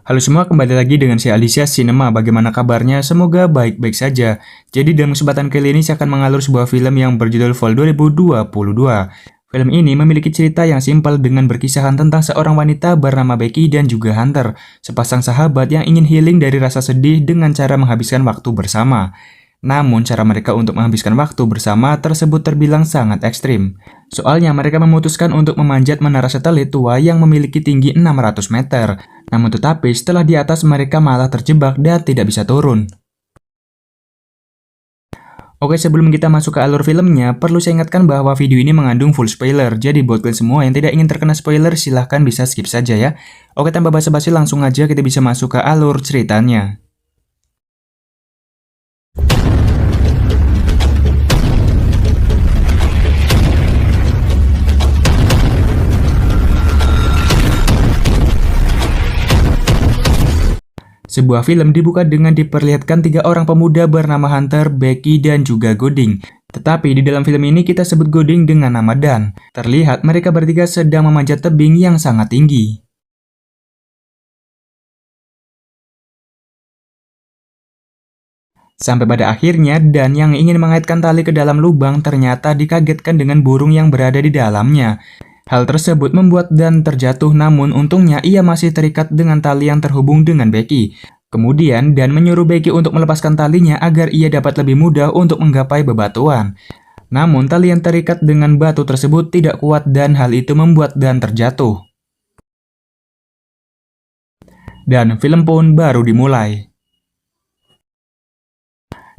Halo semua, kembali lagi dengan saya Alicia Cinema. Bagaimana kabarnya? Semoga baik-baik saja. Jadi dalam kesempatan kali ini saya akan mengalur sebuah film yang berjudul Fall 2022. Film ini memiliki cerita yang simpel dengan berkisahkan tentang seorang wanita bernama Becky dan juga Hunter, sepasang sahabat yang ingin healing dari rasa sedih dengan cara menghabiskan waktu bersama. Namun, cara mereka untuk menghabiskan waktu bersama tersebut terbilang sangat ekstrim. Soalnya, mereka memutuskan untuk memanjat menara satelit tua yang memiliki tinggi 600 meter. Namun tetapi, setelah di atas mereka malah terjebak dan tidak bisa turun. Oke, sebelum kita masuk ke alur filmnya, perlu saya ingatkan bahwa video ini mengandung full spoiler. Jadi buat kalian semua yang tidak ingin terkena spoiler, silahkan bisa skip saja ya. Oke, tanpa basa-basi langsung aja kita bisa masuk ke alur ceritanya. Sebuah film dibuka dengan diperlihatkan tiga orang pemuda bernama Hunter, Becky, dan juga Gooding. Tetapi di dalam film ini kita sebut Gooding dengan nama Dan. Terlihat mereka bertiga sedang memanjat tebing yang sangat tinggi. Sampai pada akhirnya Dan yang ingin mengaitkan tali ke dalam lubang ternyata dikagetkan dengan burung yang berada di dalamnya. Hal tersebut membuat Dan terjatuh, namun untungnya ia masih terikat dengan tali yang terhubung dengan Becky. Kemudian Dan menyuruh Becky untuk melepaskan talinya agar ia dapat lebih mudah untuk menggapai bebatuan. Namun tali yang terikat dengan batu tersebut tidak kuat dan hal itu membuat Dan terjatuh. Dan film pun baru dimulai.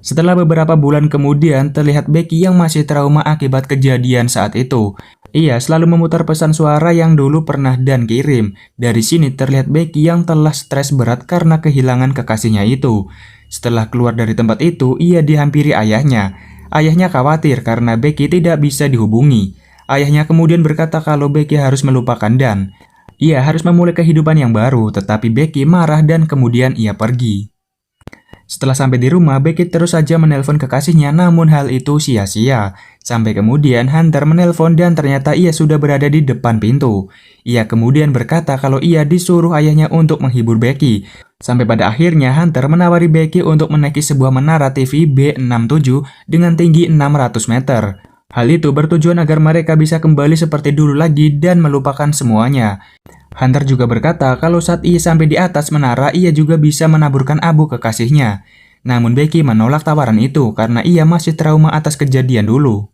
Setelah beberapa bulan kemudian, terlihat Becky yang masih trauma akibat kejadian saat itu. Ia selalu memutar pesan suara yang dulu pernah Dan kirim. Dari sini terlihat Becky yang telah stres berat karena kehilangan kekasihnya itu. Setelah keluar dari tempat itu, ia dihampiri ayahnya. Ayahnya khawatir karena Becky tidak bisa dihubungi. Ayahnya kemudian berkata kalau Becky harus melupakan Dan. Ia harus memulai kehidupan yang baru, tetapi Becky marah dan kemudian ia pergi. Setelah sampai di rumah, Becky terus saja menelpon kekasihnya, namun hal itu sia-sia. Sampai kemudian Hunter menelpon dan ternyata ia sudah berada di depan pintu. Ia kemudian berkata kalau ia disuruh ayahnya untuk menghibur Becky. Sampai pada akhirnya Hunter menawari Becky untuk menaiki sebuah menara TV B67 dengan tinggi 600 meter. Hal itu bertujuan agar mereka bisa kembali seperti dulu lagi dan melupakan semuanya. Hunter juga berkata kalau saat ia sampai di atas menara, ia juga bisa menaburkan abu ke kekasihnya. Namun Becky menolak tawaran itu karena ia masih trauma atas kejadian dulu.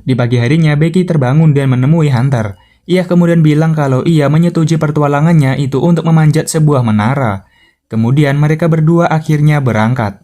Di pagi harinya, Becky terbangun dan menemui Hunter. Ia kemudian bilang kalau ia menyetujui pertualangannya itu untuk memanjat sebuah menara. Kemudian mereka berdua akhirnya berangkat.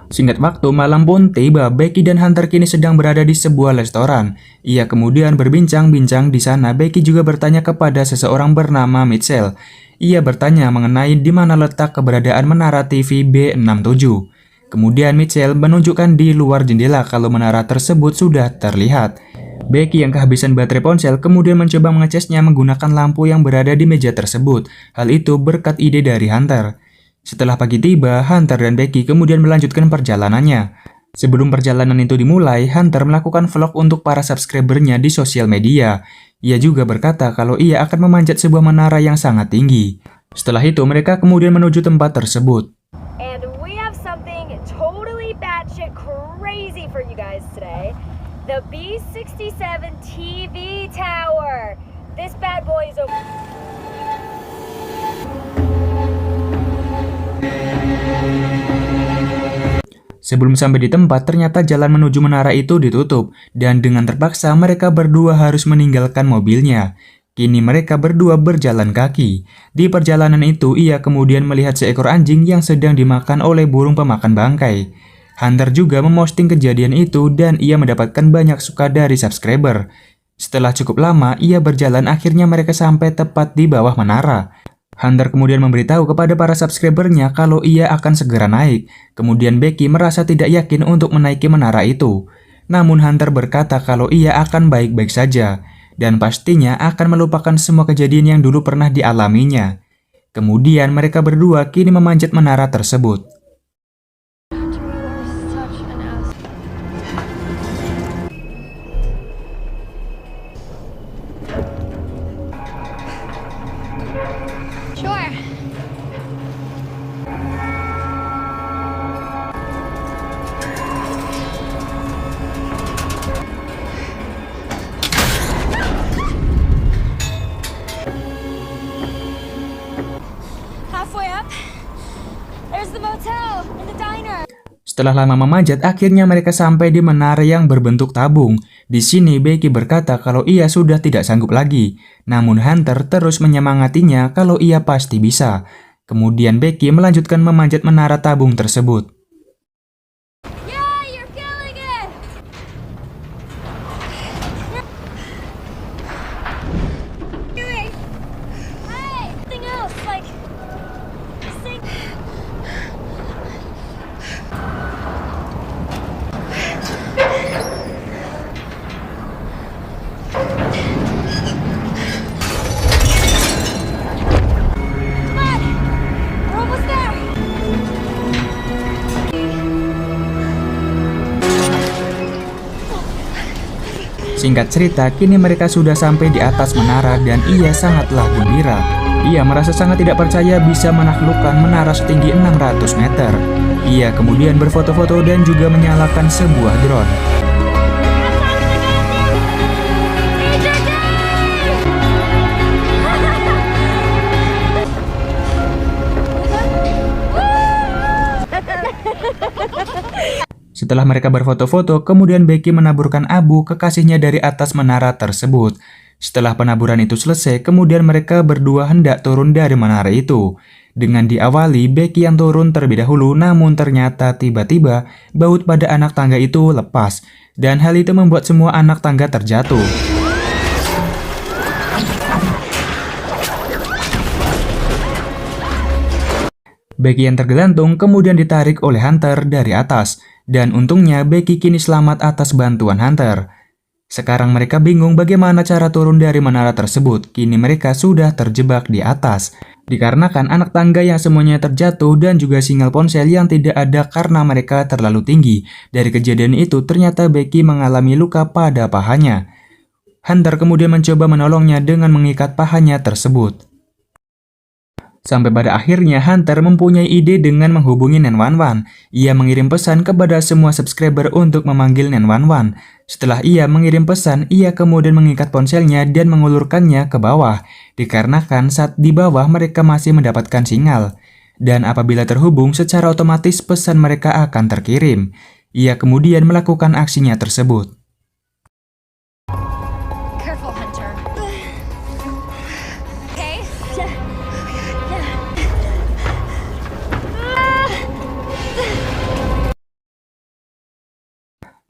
Singkat waktu, malam pun tiba. Becky dan Hunter kini sedang berada di sebuah restoran. Ia kemudian berbincang-bincang di sana. Becky juga bertanya kepada seseorang bernama Mitchell. Ia bertanya mengenai di mana letak keberadaan menara TV B67. Kemudian Mitchell menunjukkan di luar jendela kalau menara tersebut sudah terlihat. Becky yang kehabisan baterai ponsel kemudian mencoba mengecasnya menggunakan lampu yang berada di meja tersebut. Hal itu berkat ide dari Hunter. Setelah pagi tiba, Hunter dan Becky kemudian melanjutkan perjalanannya. Sebelum perjalanan itu dimulai, Hunter melakukan vlog untuk para subscribernya di sosial media. Ia juga berkata kalau ia akan memanjat sebuah menara yang sangat tinggi. Setelah itu, mereka kemudian menuju tempat tersebut. And we have something totally batshit crazy for you guys today. The B67 TV tower. This bad boy is over. Sebelum sampai di tempat, ternyata jalan menuju menara itu ditutup, dan dengan terpaksa mereka berdua harus meninggalkan mobilnya. Kini mereka berdua berjalan kaki. Di perjalanan itu, ia kemudian melihat seekor anjing yang sedang dimakan oleh burung pemakan bangkai. Hunter juga memposting kejadian itu dan ia mendapatkan banyak suka dari subscriber. Setelah cukup lama, ia berjalan, akhirnya mereka sampai tepat di bawah menara. Hunter kemudian memberitahu kepada para subscribernya kalau ia akan segera naik. Kemudian Becky merasa tidak yakin untuk menaiki menara itu. Namun Hunter berkata kalau ia akan baik-baik saja. Dan pastinya akan melupakan semua kejadian yang dulu pernah dialaminya. Kemudian mereka berdua kini memanjat menara tersebut. Setelah lama memanjat, akhirnya mereka sampai di menara yang berbentuk tabung. Di sini Becky berkata kalau ia sudah tidak sanggup lagi. Namun Hunter terus menyemangatinya kalau ia pasti bisa. Kemudian Becky melanjutkan memanjat menara tabung tersebut. Yeah, you're killing it. Doing. Hey, something else like sing. Come on, we're almost there. Singkat cerita, kini mereka sudah sampai di atas menara dan ia sangatlah gembira. Ia merasa sangat tidak percaya bisa menaklukkan menara setinggi 600 meter. Ia kemudian berfoto-foto dan juga menyalakan sebuah drone. Setelah mereka berfoto-foto, kemudian Becky menaburkan abu kekasihnya dari atas menara tersebut. Setelah penaburan itu selesai, kemudian mereka berdua hendak turun dari menara itu. Dengan diawali, Becky yang turun terlebih dahulu, namun ternyata tiba-tiba baut pada anak tangga itu lepas. Dan hal itu membuat semua anak tangga terjatuh. Becky yang tergelantung kemudian ditarik oleh Hunter dari atas. Dan untungnya Becky kini selamat atas bantuan Hunter. Sekarang mereka bingung bagaimana cara turun dari menara tersebut. Kini mereka sudah terjebak di atas. Dikarenakan anak tangga yang semuanya terjatuh dan juga sinyal ponsel yang tidak ada karena mereka terlalu tinggi. Dari kejadian itu ternyata Becky mengalami luka pada pahanya. Hunter kemudian mencoba menolongnya dengan mengikat pahanya tersebut. Sampai pada akhirnya Hunter mempunyai ide dengan menghubungi 911. Ia mengirim pesan kepada semua subscriber untuk memanggil 911. Setelah ia mengirim pesan, ia kemudian mengikat ponselnya dan mengulurkannya ke bawah. Dikarenakan saat di bawah mereka masih mendapatkan sinyal. Dan apabila terhubung, secara otomatis pesan mereka akan terkirim. Ia kemudian melakukan aksinya tersebut. Careful, Hunter. Okay.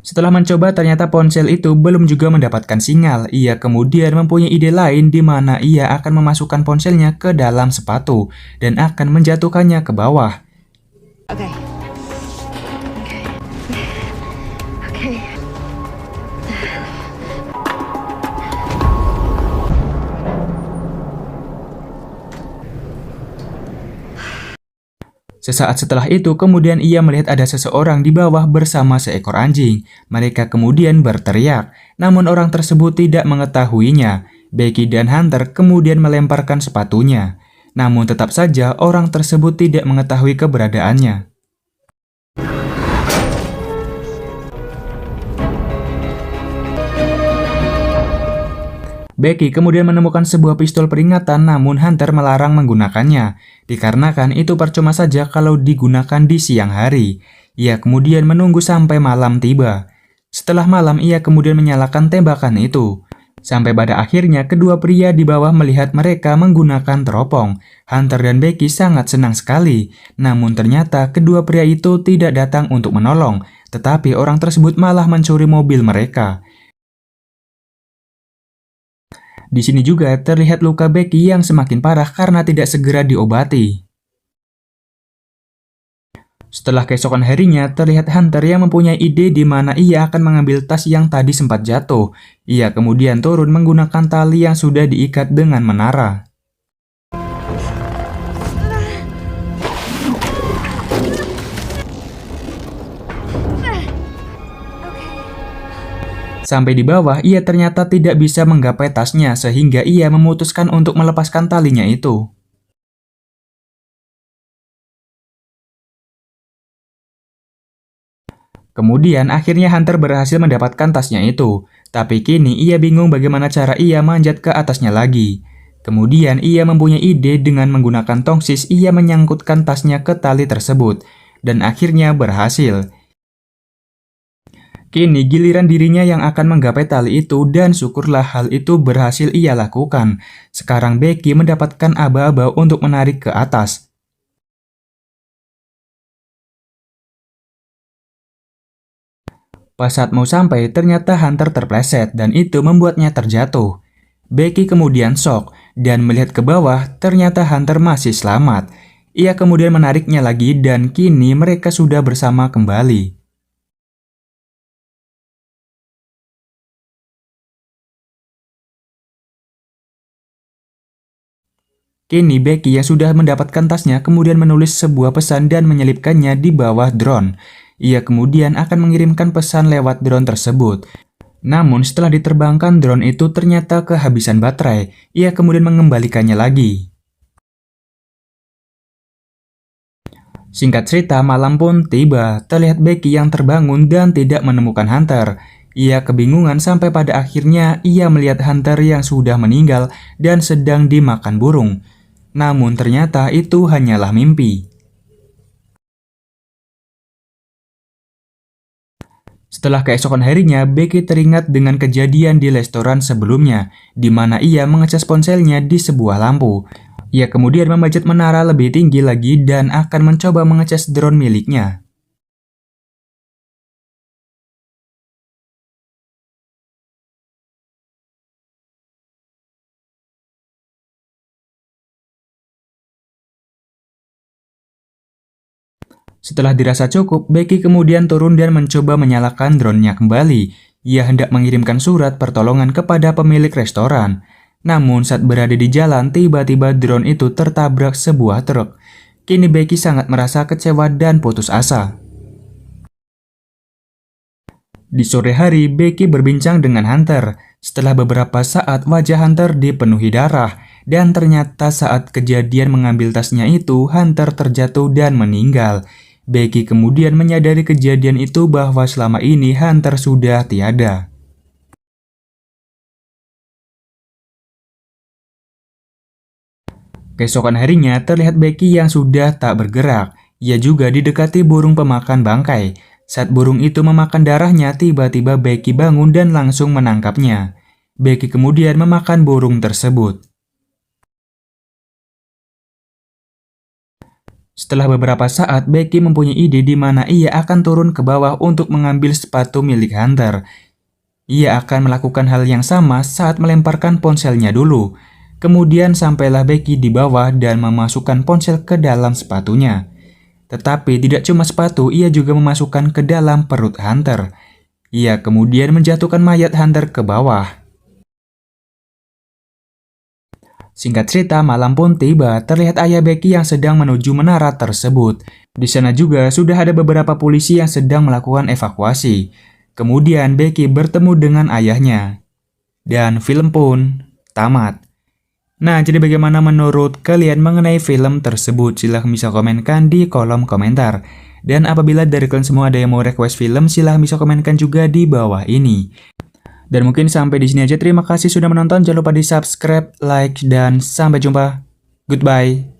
Setelah mencoba, ternyata ponsel itu belum juga mendapatkan sinyal. Ia kemudian mempunyai ide lain di mana ia akan memasukkan ponselnya ke dalam sepatu dan akan menjatuhkannya ke bawah. Okay. Okay. Sesaat setelah itu, kemudian ia melihat ada seseorang di bawah bersama seekor anjing. Mereka kemudian berteriak, namun orang tersebut tidak mengetahuinya. Becky dan Hunter kemudian melemparkan sepatunya. Namun tetap saja orang tersebut tidak mengetahui keberadaannya. Becky kemudian menemukan sebuah pistol peringatan, namun Hunter melarang menggunakannya. Dikarenakan itu percuma saja kalau digunakan di siang hari. Ia kemudian menunggu sampai malam tiba. Setelah malam, ia kemudian menyalakan tembakan itu. Sampai pada akhirnya kedua pria di bawah melihat mereka menggunakan teropong. Hunter dan Becky sangat senang sekali. Namun ternyata kedua pria itu tidak datang untuk menolong, tetapi orang tersebut malah mencuri mobil mereka. Di sini juga terlihat luka Becky yang semakin parah karena tidak segera diobati. Setelah keesokan harinya, terlihat Hunter yang mempunyai ide di mana ia akan mengambil tas yang tadi sempat jatuh. Ia kemudian turun menggunakan tali yang sudah diikat dengan menara. Sampai di bawah, ia ternyata tidak bisa menggapai tasnya sehingga ia memutuskan untuk melepaskan talinya itu. Kemudian akhirnya Hunter berhasil mendapatkan tasnya itu, tapi kini ia bingung bagaimana cara ia manjat ke atasnya lagi. Kemudian ia mempunyai ide dengan menggunakan tongsis ia menyangkutkan tasnya ke tali tersebut. dan akhirnya berhasil. Kini giliran dirinya yang akan menggapai tali itu dan syukurlah hal itu berhasil ia lakukan. Sekarang Becky mendapatkan aba-aba untuk menarik ke atas. Pas saat mau sampai, ternyata Hunter terpleset dan itu membuatnya terjatuh. Becky kemudian shock dan melihat ke bawah, ternyata Hunter masih selamat. Ia kemudian menariknya lagi dan kini mereka sudah bersama kembali. Kini Becky yang sudah mendapatkan tasnya kemudian menulis sebuah pesan dan menyelipkannya di bawah drone. Ia kemudian akan mengirimkan pesan lewat drone tersebut. Namun setelah diterbangkan drone itu ternyata kehabisan baterai. Ia kemudian mengembalikannya lagi. Singkat cerita, malam pun tiba. Terlihat Becky yang terbangun dan tidak menemukan Hunter. Ia kebingungan sampai pada akhirnya ia melihat Hunter yang sudah meninggal dan sedang dimakan burung. Namun ternyata itu hanyalah mimpi. Setelah keesokan harinya, Becky teringat dengan kejadian di restoran sebelumnya, di mana ia mengecas ponselnya di sebuah lampu. Ia kemudian memanjat menara lebih tinggi lagi dan akan mencoba mengecas drone miliknya. Setelah dirasa cukup, Becky kemudian turun dan mencoba menyalakan drone-nya kembali. Ia hendak mengirimkan surat pertolongan kepada pemilik restoran. Namun saat berada di jalan, tiba-tiba drone itu tertabrak sebuah truk. Kini Becky sangat merasa kecewa dan putus asa. Di sore hari, Becky berbincang dengan Hunter. Setelah beberapa saat, wajah Hunter dipenuhi darah. Dan ternyata saat kejadian mengambil tasnya itu, Hunter terjatuh dan meninggal. Becky kemudian menyadari kejadian itu bahwa selama ini Hunter sudah tiada. Keesokan harinya terlihat Becky yang sudah tak bergerak. Ia juga didekati burung pemakan bangkai. Saat burung itu memakan darahnya, tiba-tiba Becky bangun dan langsung menangkapnya. Becky kemudian memakan burung tersebut. Setelah beberapa saat, Becky mempunyai ide di mana ia akan turun ke bawah untuk mengambil sepatu milik Hunter. Ia akan melakukan hal yang sama saat melemparkan ponselnya dulu. Kemudian sampailah Becky di bawah dan memasukkan ponsel ke dalam sepatunya. Tetapi tidak cuma sepatu, ia juga memasukkan ke dalam perut Hunter. Ia kemudian menjatuhkan mayat Hunter ke bawah. Singkat cerita, malam pun tiba. Terlihat ayah Becky yang sedang menuju menara tersebut. Di sana juga sudah ada beberapa polisi yang sedang melakukan evakuasi. Kemudian Becky bertemu dengan ayahnya. Dan film pun tamat. Nah, jadi bagaimana menurut kalian mengenai film tersebut? Silahkan bisa komenkan di kolom komentar. Dan apabila dari kalian semua ada yang mau request film, silahkan bisa komenkan juga di bawah ini. Dan mungkin sampai di sini aja. Terima kasih sudah menonton. Jangan lupa di subscribe, like, dan sampai jumpa. Goodbye.